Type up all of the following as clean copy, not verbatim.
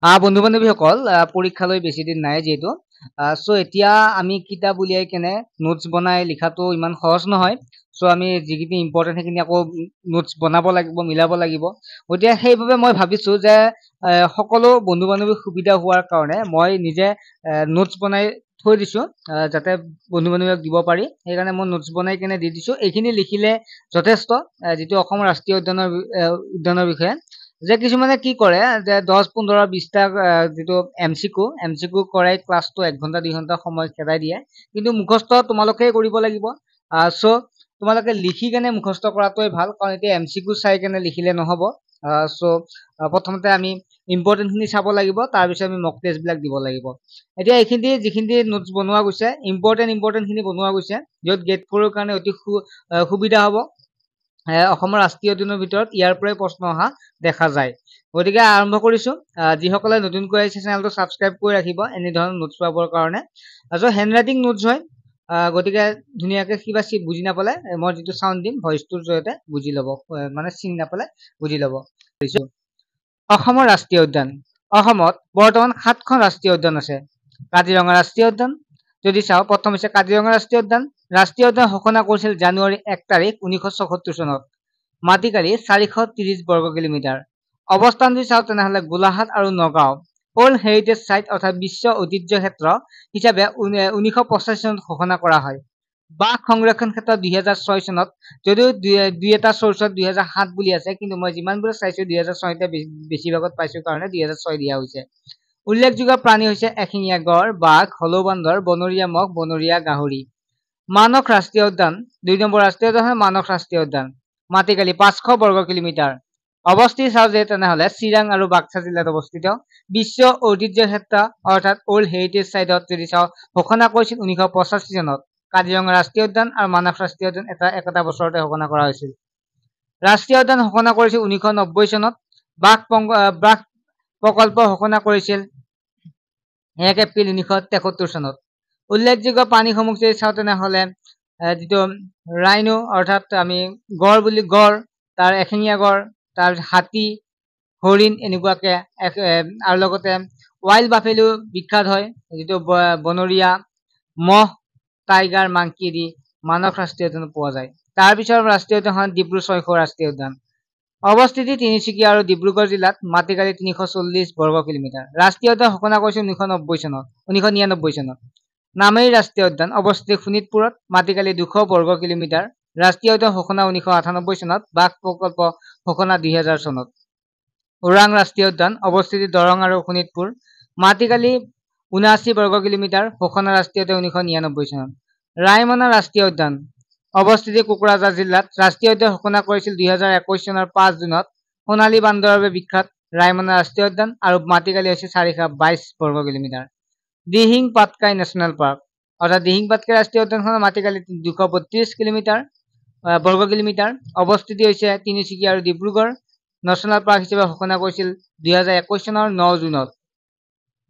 বন্ধু বান্ধৱীসকল পৰীক্ষালৈ বেছি দিন নাই যিহেতু চ' এতিয়া আমি কিতাপ উলিয়াই কেনে নোটছ বনাই লিখাটো ইমান সহজ নহয়। চ' আমি যিখিনি ইম্পৰ্টেণ্ট সেইখিনি আকৌ নোটছ বনাব লাগিব, মিলাব লাগিব। গতিকে সেইবাবে মই ভাবিছো যে সকলো বন্ধু বান্ধৱীৰ সুবিধা হোৱাৰ কাৰণে মই নিজে নোটছ বনাই থৈ দিছো, যাতে বন্ধু বান্ধৱীক দিব পাৰি। সেইকাৰণে মই নোটছ বনাই কেনে দি দিছো। এইখিনি লিখিলে যথেষ্ট। যিটো অসমৰ ৰাষ্ট্ৰীয় উদ্যানৰ বিষয়ে যে কিছুমানে কি কৰে যে 10, 15, 20টা যিটো এম চি কিউ কৰাই ক্লাছটো 1 ঘণ্টা 2 ঘণ্টা সময় খেদাই দিয়ে, কিন্তু মুখস্থ তোমালোকে কৰিব লাগিব। চ' তোমালোকে লিখি কেনে মুখস্থ কৰাটোৱে ভাল, কাৰণ এতিয়া এম চি কিউ চাই কেনে লিখিলে নহব। চ' প্ৰথমতে আমি ইম্পৰ্টেণ্ট খিনি চাব লাগিব, তাৰপিছত আমি মক টেষ্ট বিলাক দিব লাগিব। এতিয়া এইখিনি যিখিনি নোটছ বনোৱা গৈছে, ইম্পৰ্টেণ্ট খিনি বনোৱা গৈছে, য'ত গেট 4ৰ কাৰণে অতি সুবিধা হ'ব। অসমৰ ৰাষ্ট্ৰীয় উদ্যানৰ ভিতৰত ইয়াৰ পৰাই প্ৰশ্ন অহা দেখা যায়। গতিকে আৰম্ভ কৰিছো। যিসকলে নতুনকৈ আহিছে চেনেলটো ছাবস্ক্ৰাইব কৰি ৰাখিব এনেধৰণৰ নোটছ পাবৰ কাৰণে। হেণ্ড ৰাইটিং নোটছ হয়, গতিকে ধুনীয়াকে কিবা বুজি নাপালে মই যিটো চাউণ্ড দিম ভইচটোৰ জৰিয়তে বুজি ল'ব, মানে চিনি নাপালে বুজি ল'ব। অসমৰ ৰাষ্ট্ৰীয় উদ্যান। অসমত বৰ্তমান 7খন ৰাষ্ট্ৰীয় উদ্যান আছে। কাজিৰঙা ৰাষ্ট্ৰীয় উদ্যান যদি চাওঁ, প্ৰথম হৈছে কাজিৰঙা ৰাষ্ট্ৰীয় উদ্যান। ৰাষ্ট্ৰীয় উদ্যান ঘোষণা কৰিছিল জানুৱাৰী 1 তাৰিখ 1974 চনত। মাটিকালি 430 বৰ্গ কিলোমিটাৰ। অৱস্থান যদি চাওঁ তেনেহ'লে গোলাঘাট আৰু নগাঁও। ৱৰ্ল্ড হেৰিটেজ চাইট অৰ্থাৎ বিশ্ব ঐতিহ্য ক্ষেত্ৰ হিচাপে 1985 চনত ঘোষণা কৰা হয়। বাঘ সংৰক্ষণ ক্ষেত্ৰ 2006 চনত, যদিও দুই এটা চ'ৰ্চত 2007 বুলি আছে, কিন্তু মই যিমানবোৰ চাইছো 2006তে বেছিভাগত পাইছো কাৰণে 2006 দিয়া হৈছে। উল্লেখযোগ্য প্ৰাণী হৈছে এশিঙীয়া গড়, বাঘ, হলৌ বান্দৰ, বনৰীয়া মহ, বনৰীয়া গাহৰি। মানস ৰাষ্ট্ৰীয় উদ্যান 2 নম্বৰ ৰাষ্ট্ৰীয় উদ্যান হয় মানস ৰাষ্ট্ৰীয় উদ্যান। মাটিকালি 500 বৰ্গ কিলোমিটাৰ। অৱস্থিত চাওঁ যে তেনেহ'লে চিৰাং আৰু বাক্সা জিলাত অৱস্থিত। বিশ্ব ঐতিহ্য ক্ষেত্ৰ অৰ্থাৎ ৱৰ্ল্ড হেৰিটেজ চাইটত যদি চাওঁ ঘোষণা কৰিছিল 1985 চনত। কাজিৰঙা ৰাষ্ট্ৰীয় উদ্যান আৰু মানস ৰাষ্ট্ৰীয় উদ্যান একেটা বছৰতে ঘোষণা কৰা হৈছিল। ৰাষ্ট্ৰীয় উদ্যান ঘোষণা কৰিছিল 1990 চনত। বাঘ প্ৰকল্প ঘোষণা কৰিছিল 1 এপ্ৰিল 1973 চনত। উল্লেখযোগ্য প্ৰাণীসমূহ যদি চাওঁ তেনেহ'লে যিটো ৰাইনো অৰ্থাৎ আমি গড়, তাৰ এশিঙীয়া গড়, তাৰ হাতী, হৰিণ এনেকুৱাকে, আৰু লগতে ৱাইল্ড বাফেলো বিখ্যাত হয়, যিটো বনৰীয়া মহ, টাইগাৰ, মাংকি দি মানস ৰাষ্ট্ৰীয় উদ্যানত পোৱা যায়। তাৰপিছত ৰাষ্ট্ৰীয় উদ্যান ডিব্ৰু-চৈখোৱা ৰাষ্ট্ৰীয় উদ্যান। অৱস্থিতি তিনিচুকীয়া আৰু ডিব্ৰুগড় জিলাত। মাটিকালি 340 বৰ্গ কিলোমিটাৰ। ৰাষ্ট্ৰীয় উদ্যান ঘোষণা কৰিছিল 1999 চনত। নামেৰি ৰাষ্ট্ৰীয় উদ্যান অৱস্থিত শোণিতপুৰত। মাটিকালি 200 বৰ্গ কিলোমিটাৰ। ৰাষ্ট্ৰীয় উদ্যান ঘোষণা 1998 চনত। বাঘ প্ৰকল্প ঘোষণা 2000 চনত। ওৰাং ৰাষ্ট্ৰীয় উদ্যান অৱস্থিত দৰং আৰু শোণিতপুৰ। মাটিকালি 79 বৰ্গ কিলোমিটাৰ। ঘোষণা ৰাষ্ট্ৰীয় উদ্যান 1999 চনত। ৰায়মনা ৰাষ্ট্ৰীয় উদ্যান অৱস্থিত কোকৰাঝাৰ জিলাত। ৰাষ্ট্ৰীয় উদ্যান ঘোষণা কৰিছিল 2021 চনৰ 5 জুনত। সোণালী বান্দৰৰ বাবে বিখ্যাত ৰায়মনা ৰাষ্ট্ৰীয় উদ্যান, আৰু মাটিকালি হৈছে 422 বৰ্গ kilometre. Dihing Patkai national park অৰ্থাৎ দিহিং পাটকাই ৰাষ্ট্ৰীয় উদ্যানখনৰ মাটিকালি 232 বৰ্গ কিলোমিটাৰ। অৱস্থিতি হৈছে তিনিচুকীয়া আৰু ডিব্ৰুগড়। নেশ্যনেল পাৰ্ক হিচাপে ঘোষণা কৰিছিল 2021 চনৰ 9 জুনত।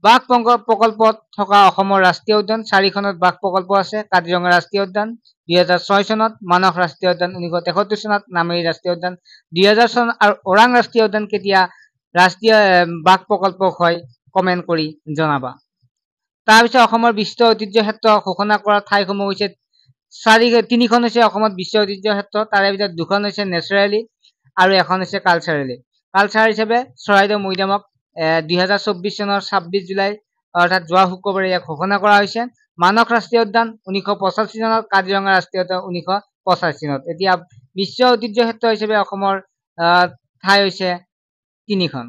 বাঘ প্ৰকল্পত থকা অসমৰ ৰাষ্ট্ৰীয় উদ্যান 4খনত বাঘ প্ৰকল্প আছে। কাজিৰঙা ৰাষ্ট্ৰীয় উদ্যান 2006 চনত, মানস ৰাষ্ট্ৰীয় উদ্যান 1973 চনত, নামেৰি ৰাষ্ট্ৰীয় উদ্যান 2000 চন, আৰু ওৰাং ৰাষ্ট্ৰীয় উদ্যান কেতিয়া ৰাষ্ট্ৰীয় বাঘ প্ৰকল্প হয় কমেণ্ট কৰি জনাবা। তাৰপিছত অসমৰ বিশ্ব ঐতিহ্য ক্ষেত্ৰ ঘোষণা কৰা ঠাইসমূহ হৈছে 3খন হৈছে অসমত বিশ্ব ঐতিহ্য ক্ষেত্ৰ। তাৰে ভিতৰত 2খন হৈছে নেচাৰেলি আৰু এখন হৈছে কালচাৰেলি। কালচাৰ হিচাপে চৰাইদেউ মৈদামক 2024 চনৰ 26 জুলাই অৰ্থাৎ যোৱা শুক্ৰবাৰে ইয়াক ঘোষণা কৰা হৈছে। মানস ৰাষ্ট্ৰীয় উদ্যান 1985 চনত, কাজিৰঙা ৰাষ্ট্ৰীয় উদ্যান 1985 চনত। এতিয়া বিশ্ব ঐতিহ্য ক্ষেত্ৰ হিচাপে অসমৰ ঠাই হৈছে 3খন।